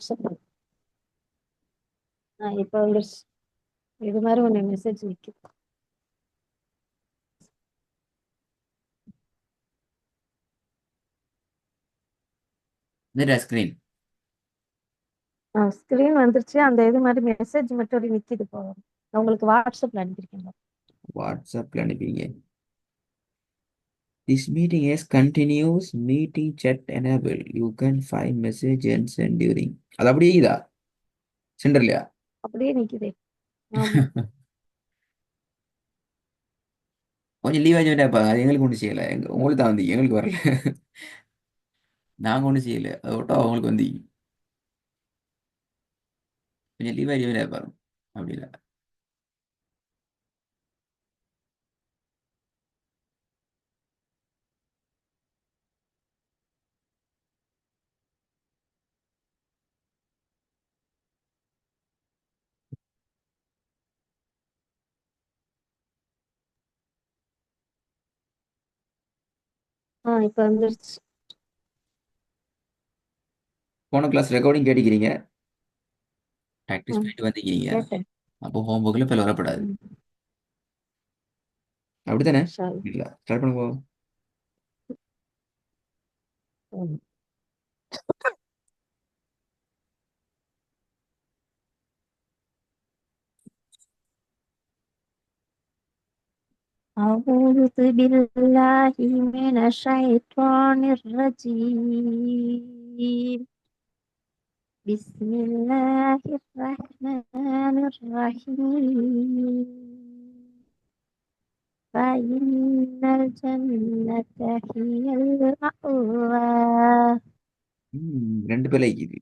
வாட்ஸ்அப்ல. இப்ப வந்துருச்சு. இது மாதிரி ஒண்ணு மெசேஜ் நிக்குது. இந்த ஸ்கிரீன் ஸ்கிரீன் வந்துருச்சு. அந்த இது மாதிரி மெசேஜ் மட்டும் அப்படி நிக்குது போதும். நான் உங்களுக்கு வாட்ஸ்அப்ல அனுப்பியிருக்கேன். வாட்ஸ்அப்ல அனுப்பிங்க. This meeting is continuous meeting chat enable. You can find message and send during. அது அப்படியே இதா சென்டர்லையா? அப்படியே நிக்குதே. ஆமா. கொஞ்சம் லீவ் ஆச்சு பாருங்க. அது எங்களுக்கு ஒன்றும் செய்யலை. உங்களுக்கு தான் வந்து எங்களுக்கு வரல. நாங்கள் ஒன்றும் செய்யலை. அதை விட்டா அவங்களுக்கு வந்து கொஞ்சம் லீவ் ஆச்சு பாருங்க. அப்படி இல்லை. இப்ப வந்துருச்சு. போன கிளாஸ் ரெக்கார்டிங் கேட்டுக்கிறீங்க, ப்ராக்டிஸ் ம், பண்ணிட்டு வந்துக்கிறீங்க. கேட்டேன். அப்போ ஹோம்ஒர்க்கில் இப்போ வரப்படாது. ம், அப்படித்தானே? சரி. இல்லை, ஸ்டார்ட் பண்ணுங்க. ம். أعوذ بالله من الشيطان الرجيم. بسم الله الرحمن الرحيم. فإن الجنة هي المأوى. ரெண்டு பேர் இருக்குது.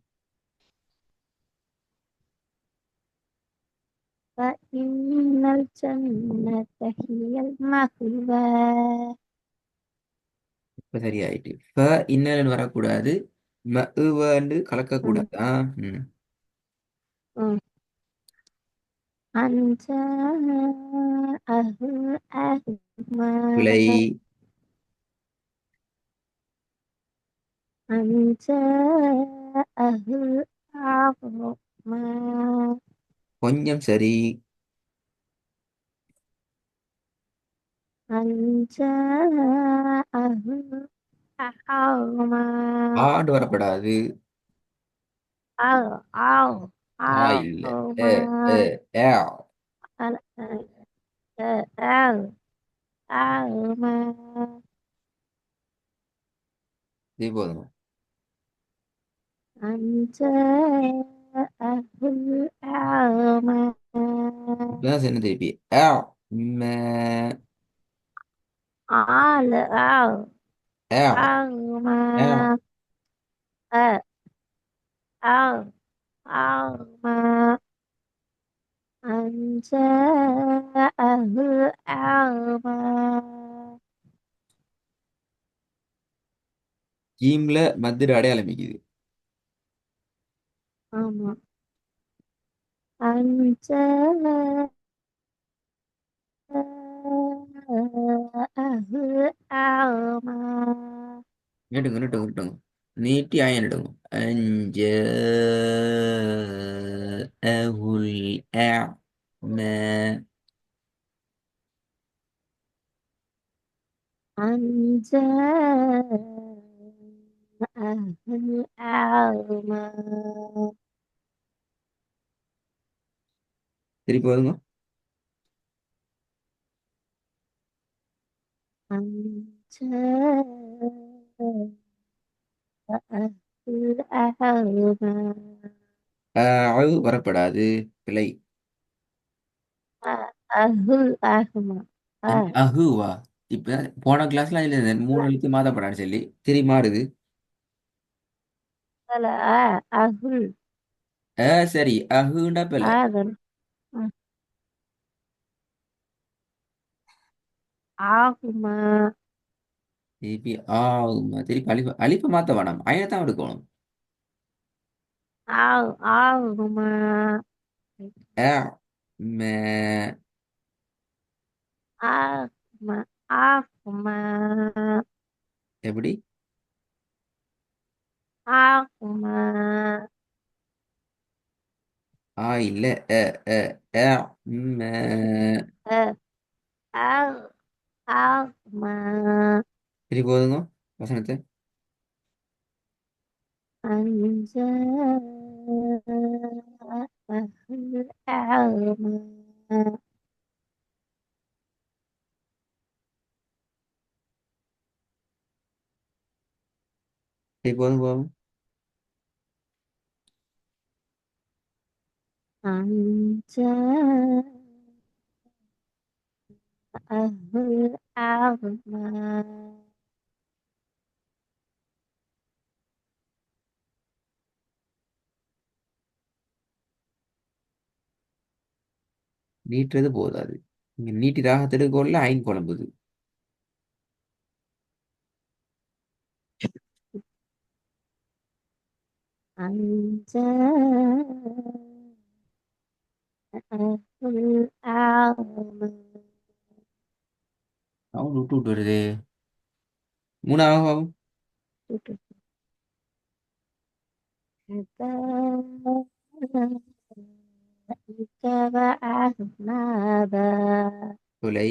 فإن الجنة هي المأوى. இப்போ சரியாயிட்டு. இப்போ இன்னும் வரக்கூடாது. மன்னு ம். கலக்கக்கூடாது. ம். ம். أن جاءه பிழை. الأعمى. أن جاءه الأعمى. கொஞ்சம் சரி. أن جاءه الأعمى. ஆண்டு வரப்படாது. أو أو ஆ இல்ல. ஏ ஏ أعمى. ஏ. أو أعمى. இது போதும். أن جاءه الأعمى. இப்பதான் சொன்ன திருப்பி. ஏ மே أو ஏ ஏ. أعمى. أ أو أعمى. أن جاءه الأعمى. ஜீம்ல மத்திர அடையாளம் இருக்குது. ஆமா. أن جاءه الأعمى. நீட்டுங்க நீட்டுங்க நீட்டுங்க. நீட்டி ஆயிடுங்க. அஞ்சு அஹுல் ஏ மே. أن جاءه الأعمى. திருப்பி வருங்க. أن جاءه الأعمى. அழு வரப்படாது. பிழை. الأعمى. அஹுவா. இப்ப போன கிளாஸ்ல இல்ல மூணு எழுத்து மாத்தப்படான்னு சொல்லி திரும்பி மாறுது. لا أهل. சரி, அஹுண்டா பிழை. هذا أعمى. திருப்பி ஆகுமா? திருப்பி அழிப்ப அழிப்ப மாத்த வேணாம், அயனத்தான் எடுக்கணும். أعمى. ஏ மே. أعمى. أعمى. எப்படி? أعمى. ஆ இல்ல. அ அ அ ம், அ ஆ ஆமா சரி போதுங்க வசனத்தை. அஞ்ச ஆமா சரி போதும் போதும். அஞ்ச ஆமா நீட்டுறது போதாது. இங்க நீட்டி தாகத்திற்கு கொள்ள ஐன் குழம்புது. அஞ்ச ஆமா அவன் விட்டு விட்டு வருது. மூணாவது. கொலை.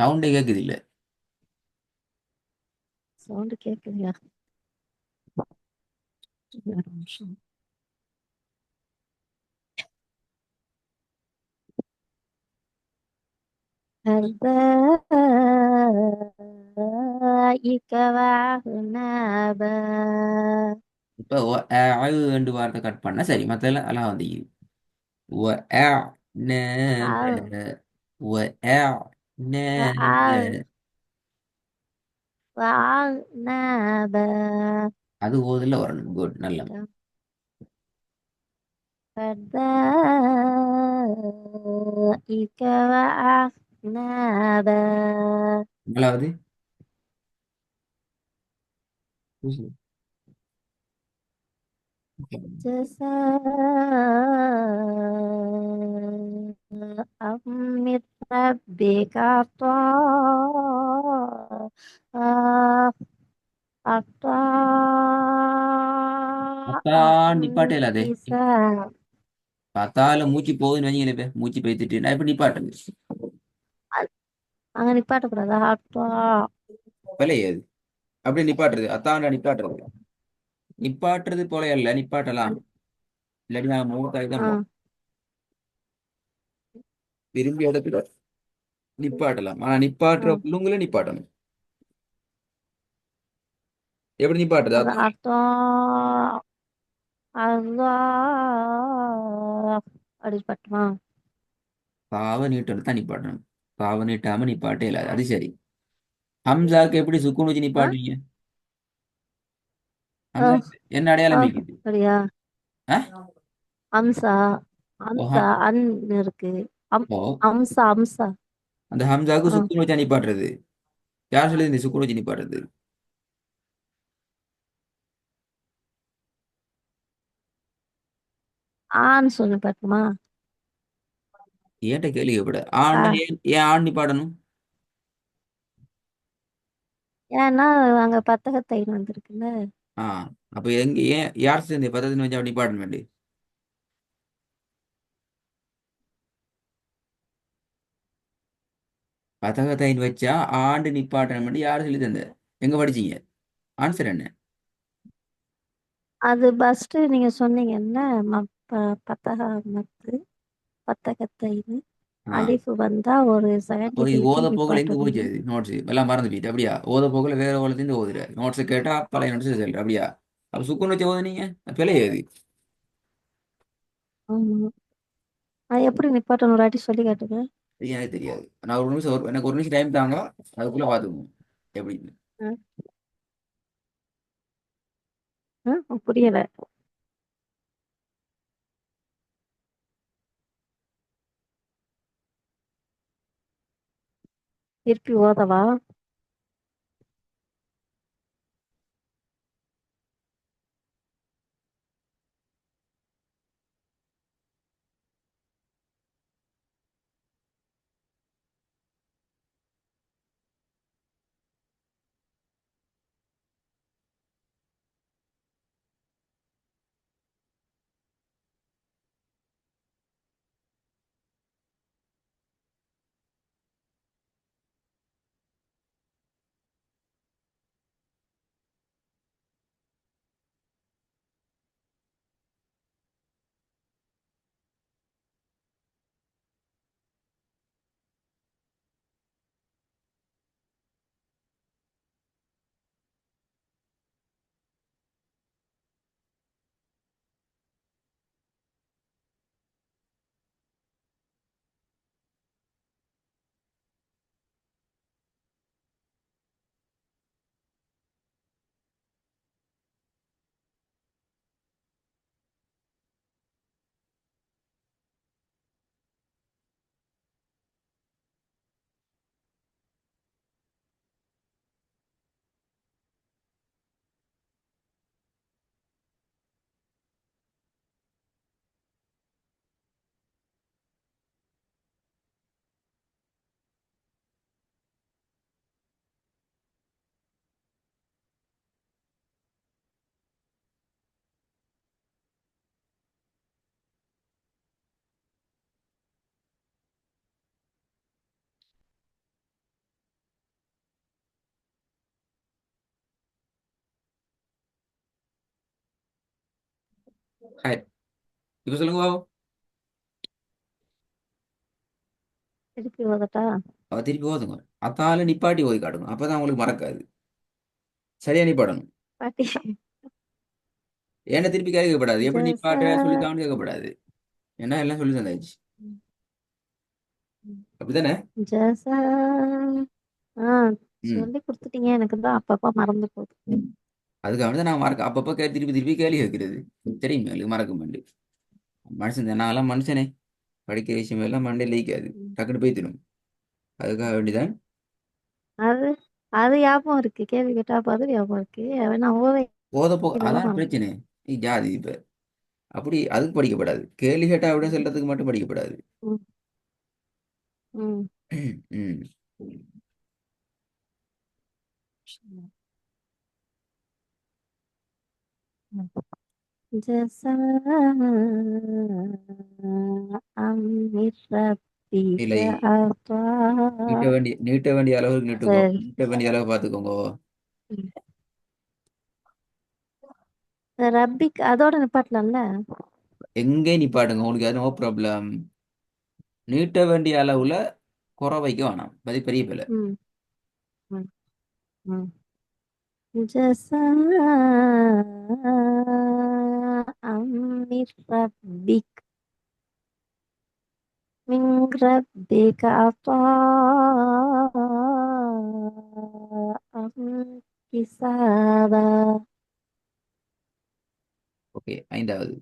சவுண்டே கேக்குது இல்ல. சவுண்ட் கேக்குறியா ஒரு நிமிஷம் هدايك وعنابا இப்ப ரெண்டு வார்த்தை கட் பண்ணா சரி, மத்தெல்லாம் எல்லாம் வந்து وعنابا وعنابا அது ஓதுல வரணும். குட், நல்ல. هدايك وعنابا நாலாவது. جزاء من ربك عطاء عطاء அத்தான் நிப்பாட்டே இல்லாதே. حساب பார்த்தால மூச்சு போகுதுன்னு வைங்களே, இப்ப மூச்சு பேத்துட்டு நான் இப்ப நிப்பாட்டுங்க. அங்க நிப்பாட்டக்கூடாதா அட்டா விலையாது அப்படியே நிப்பாட்டுறது, அத்தாண்டா நிப்பாட்டுறது. நிப்பாட்டுறது போல இல்ல, நிப்பாட்டலாம். இல்லாட்டி நான் மூத்தாய் தான் போகணும். விரும்பிய இடத்துல நிப்பாட்டலாம், ஆனா நிப்பாட்டுற புள்ளுங்களை நிப்பாட்டணும். எப்படி நிப்பாட்டுறது? அது அதான் அட்டா அல்லா அப்படி பட்டுமா பாவ நீட்டோட தான் நிப்பாட்டணும். பாவ நீட்டாம நிப்பாட்டே இல்லாது, அது சரி. ஹம்சாக்கு எப்படி சுக்குன் வச்சு ஆ நிப்பாட்டுவீங்க? ஆ ஹம்சா என்ன ஆ அடையாளம் இருக்குது? அப்படியா ஆ? அம்சா ஓ அம்சா அன் இருக்கு அம் ஓ, அம்சா அம்சா அந்த ஹம்சாக்கு ஆ சுக்குன் வச்சா நிப்பாட்டுறது. யார் சொல்லி இந்த சுக்குன் வச்சு நிப்பாட்டுறது? ஆன்னு சொல்லி பட்டுமா ஏன்ட்ட கேள்வி கேட்பட ஆ ஆண்ட ஏன் ஏன் ஆண் நிப்பாட்டணும்? ஏன்னா அங்க பத்தகத்தைன்னு வந்திருக்குல்ல ஆ, அப்ப எங்க ஏன் யார் சேர்ந்து பதத்தின் வச்சு அப்படி நிப்பாட்டணும் வேண்டி? பதகத்தைன்னு வச்சா ஆண்டு நிப்பாட்டணும் வேண்டி யார் சொல்லி தந்த? எங்க படிச்சீங்க? ஆன்சர் என்ன? அது ஃபர்ஸ்ட் நீங்க சொன்னீங்கல்ல பத்தகமத்து பத்தகத்தைன்னு ஆ, அலிஃபு வந்தா ஒரு செகண்ட் ஒரு இது டிகிரிக்கு ஓத போகல எங்க போச்சு நிப்பாட்டணும் அது நோட்ஸ் எல்லாம் மறந்து போயிட்டு அப்படியா? ஓத போகல வேற ஓலத்திலிருந்து ஓதுற நோட்ஸ் கேட்டா பழைய நோட்ஸ் சொல்ற அப்படியா? அப்ப சுக்குன் வச்சு ஓதுனீங்க, பிழை ஏது? ஆமா அது எப்படி நிப்பாட்டணும் ஒரு வாட்டி சொல்லி காட்டுங்க இது எனக்கு தெரியாது. நான் ஒரு நிமிஷம் எனக்கு ஒரு நிமிஷம் டைம் தாங்க, அதுக்குள்ள பாத்துக்கோங்க எப்படின்னு. ஆ, புரியல திருப்பி ஓதவா ஹாய். இப்ப சொல்லுங்க பாபு. திருப்பி ஓதட்டா? அவ திருப்பி ஓதுங்க. அத்தால நிப்பாட்டி ஓதி காட்டுங்க. அப்பதான் உங்களுக்கு மறக்காது. சரியா நிப்பாடணும். பாட்டி. ஏன்னா திருப்பி கேட்கப்படாது. எப்படி ஜச நிப்பாட்ட சொல்லித்தான்னு கேட்கப்படாது. ஏன்னா எல்லாம் சொல்லி தந்தாச்சு. அப்படித்தானே? ஜச ஆ ம். சொல்லி கொடுத்துட்டீங்க, எனக்கு தான் அப்பப்ப மறந்து போகுது. அதுக்காக தான் நான் மறக்க அப்பப்போ திருப்பி திருப்பி கேள்வி கேட்கிறது. தெரியுமே எனக்கு மறக்க மாட்டேன். மனுஷன் தான். நான்லாம் மனுஷனே. படிக்கிற விஷயம் எல்லாம் மண்டையில் லீக்காது. ம். டக்குன்னு போய் தரும். அதுக்காக வேண்டிதான். அது அது ஞாபகம் இருக்கு, கேள்வி கேட்டா பதில் ஞாபகம் இருக்கு. நான் போதப்போ இதெல்லாம் அதான் மறந்து. பிரச்சனை. ஜாதி இப்ப அப்படி அதுக்கு படிக்கப்படாது. கேள்வி கேட்டா விட சொல்றதுக்கு மட்டும் படிக்கப்படாது. ம். ம். ம். ம். جزاء من ربك இல்லை. عطاء. நீட்ட வேண்டிய அளவுக்கு நீட்டுக்கோ. சரி. நீட்ட வேண்டிய அளவு பார்த்துக்கோங்க. ரப்பிக் அதோட நிப்பாட்டலாம்ல? எங்கே நிப்பாட்டுங்க, உங்களுக்கு அது நோ ப்ராப்ளம். நீட்ட வேண்டிய அளவுல குறை வைக்க வேணாம். அது பெரிய பிள்ளை. ம். ம். ம். جزاء من ربك من ربك عطاء حسابا. ஓகே. ஐந்தாவது.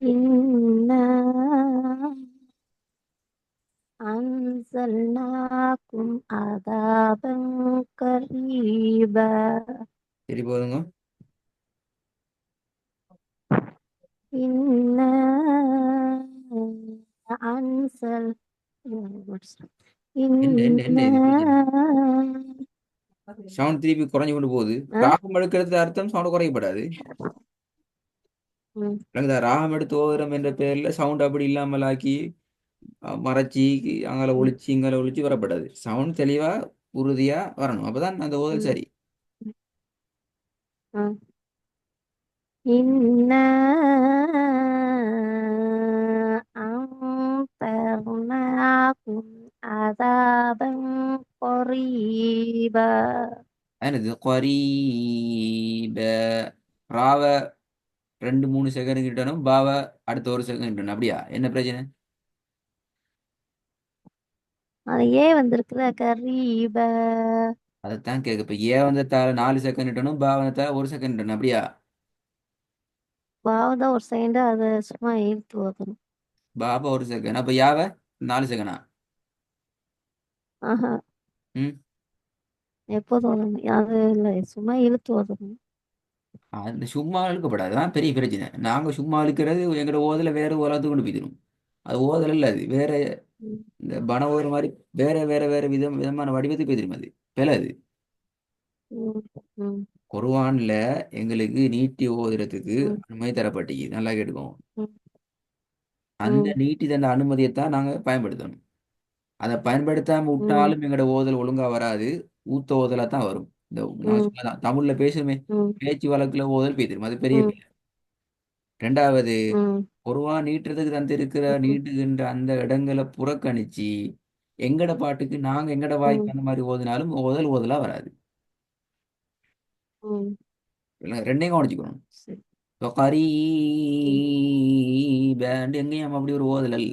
إنا أنزلناكم عذابا قريبا. சரி போதுங்க. إنا أنزل என்ன என்ன என்ன إنا இது பிரச்சனை? சவுண்ட் திருப்பி குறைஞ்சு கொண்டு போகுது. ஆ? ராகம் எடுக்கிறது அர்த்தம் சவுண்ட் குறைக்கப்படாது. ம். விளங்குதா? ராகம் எடுத்து ஓதுறம் என்ற பேர்ல சவுண்ட் அப்படி இல்லாமல் ஆக்கி மறைச்சி அங்கால ம். ஒளிச்சு இங்கால ஒளிச்சு வரப்படாது. சவுண்ட் தெளிவா உறுதியா வரணும். அப்பதான் அந்த ஓதல் ம். சரி. ம். إنا أنذرناكم عذابا قريبا. என்னது குவரீப? ராவ 2 3 செகண்ட் கிட்டணும். பாவ அடுத்த 1 செகண்ட் கிட்டணும். அப்படியா? என்ன பிரச்சனை? அது வந்திருக்குல்ல கரீப. அதைத்தான் கேட்க. இப்ப ஏ வந்ததால 4 செகண்ட் கிட்டணும். பா வந்ததால 1 செகண்ட் கிட்டணும். அப்படியா? பாவம் ஒரு செகண்ட், அதை சும்மா இழுத்து ஓதணும். பாபா 1 செகண்ட். அப்ப யாவ 4 செகண்டா? ஆஹா, ம். எப்போதும் ஓதணும் அது இல்லை, சும்மா இழுத்து ஓதணும். அந்த சும்மா இழுக்கப்படாது. அதான் பெரிய பிரச்சனை. நாங்க சும்மா இழுக்கிறது எங்களோட ஓதல வேற உலகத்துக்கு கொண்டு போய்த்திரும். அது ஓதல் இல்ல. அது வேற. ம். இந்த பண ஓதுற மாதிரி வேற வேற வேற விதமான வடிவத்துக்கு போய்த்திரும். அது பிழை அது. ம். ம். குர்ஆன்ல எங்களுக்கு நீட்டி ஓதுறதுக்கு ம். அனுமதி தரப்பட்டிருக்கு. நல்லா கேட்டுக்கோங்க. ம். அந்த ம். நீட்டி தந்த அனுமதியைத்தான் நாங்க பயன்படுத்தணும். அதை பயன்படுத்தாம ம். விட்டாலும் எங்களோட ஓதல் ஒழுங்கா வராது. ஊத்த ஓதலா தான் வரும். இந்த நாங்க ம். சொல்லலாம் தமிழ்ல பேசுமே. ம். பேச்சு வழக்குல ஓதல் பேசிடும். அது பெரிய ம். பிழை. ரெண்டாவது, ம். குர்ஆன் நீட்டுறதுக்கு தந்திருக்கிற ம். நீட்டுகின்ற அந்த இடங்களை புறக்கணிச்சு எங்கட பாட்டுக்கு நாங்க எங்கட ம். வாய்க்கு அந்த மாதிரி ஓதினாலும் ஓதல் ஓதலா வராது. ம். இல்ல, ரெண்டையும் கவனிச்சுக்கணும். சரி. இப்போ ம். கரீபேண்ட் எங்கேயும் அப்படி ஒரு ஓதல் அல்ல.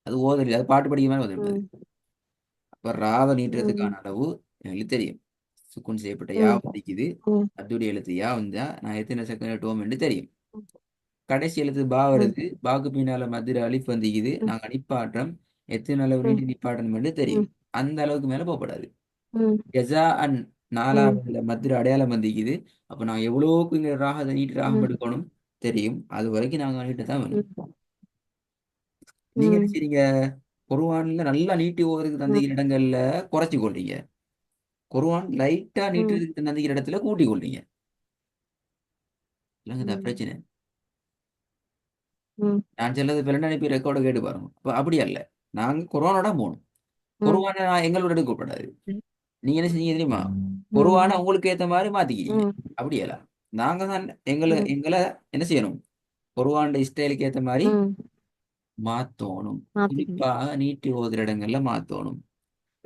அது ஓதல் இல்லை. அது பாட்டு படிக்கிற மாதிரி ஓதல் அது. ம். அப்போ ராவை ம். நீட்டுறதுக்கான அளவு எங்களுக்கு தெரியும். சுக்குன் செய்யப்பட்ட யா ம். வந்திக்குது. ம். அத்துடைய எழுத்து யா வந்தா நான் எத்தனை செகண்ட் எட்டுவோம்னு தெரியும். ம். கடைசி எழுத்து பா ம். வருது. பாக்கு பின்னால மதுரை அலிஃப் வந்திக்குது. ம். நாங்கள் நிப்பாட்டுறோம். எத்தனை அளவு ம். நீட்டி நிப்பாட்டணும்னு தெரியும். ம். அந்த அளவுக்கு மேல போகப்படாது. ம். ஜஸா அன் ம். 4வதுல மதுரை அடையாளம் வந்திக்குது. அப்போ நான் எவ்வளோக்கு இங்கே ராகத்தை நீட்டி ராகம் ம். எடுக்கணும் தெரியும். அது வரைக்கும் நாங்கள் நீட்ட தான் வேணும். ம். நீங்க என்ன ம். செய்றீங்க? குர்ஆன்ல நல்லா நீட்டி ஓதுறதுக்கு ம். தந்திக்கிற இடங்கள்ல குறைச்சி கொள்றீங்க. குர்ஆன் லைட்டா ம். நீட்டுறதுக்கு தந்திக்கிற இடத்துல கூட்டி கொள்றீங்க. இல்லைங்க ம். பிரச்சனை. ம். நான் சொல்றது பிறகு அனுப்பி ரெக்கார்டை கேட்டு பாருங்க. அப்ப அப்படி அல்ல. நாங்க குர்ஆனோட போகணும். ம். குர்ஆனை நான் எங்களோட எடுக்கக்கூடாது. நீங்க என்ன செஞ்சீங்க தெரியுமா? ம். குர்ஆனை உங்களுக்கு ஏத்த மாதிரி மாத்திக்கிறீங்க. ம். அப்படியல்ல. நாங்க தான் எங்களை ம் எங்களை என்ன செய்யணும், ஒருவாண்ட ஸ்டைலுக்கு ஏத்த மாதிரி ம் மாத்தணும். மாத்திக்கணும். குறிப்பாக நீட்டி ஓதுற இடங்கள்ல மாத்தணும்.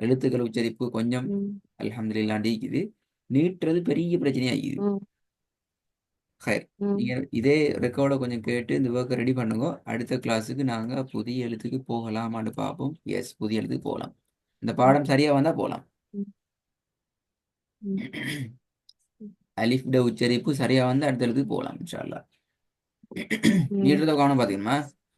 எழுத்துக்கள் உச்சரிப்பு கொஞ்சம் ம் அல்ஹம்துலில்லாஹ் இருக்குது. நீட்டுறது பெரிய பிரச்சனையாகிது. ம் ஹைர். ம் நீங்க இதே ரெக்கார்டை கொஞ்சம் கேட்டு இந்த ஒர்க்கை ரெடி பண்ணுங்க. அடுத்த கிளாஸுக்கு நாங்க புதிய எழுத்துக்கு போகலாமான்னு பார்ப்போம். எஸ், புதிய எழுத்துக்கு போகலாம். இந்த பாடம் சரியா வந்தா போகலாம். ம் ம் அலிஃப்ட உச்சரிப்பு சரியா வந்து அடுத்த எழுத்துக்கு போகலாம் இன்ஷா அல்லாஹ். ம் நீட்டுறத கவனம் பாத்தீங்கன்னா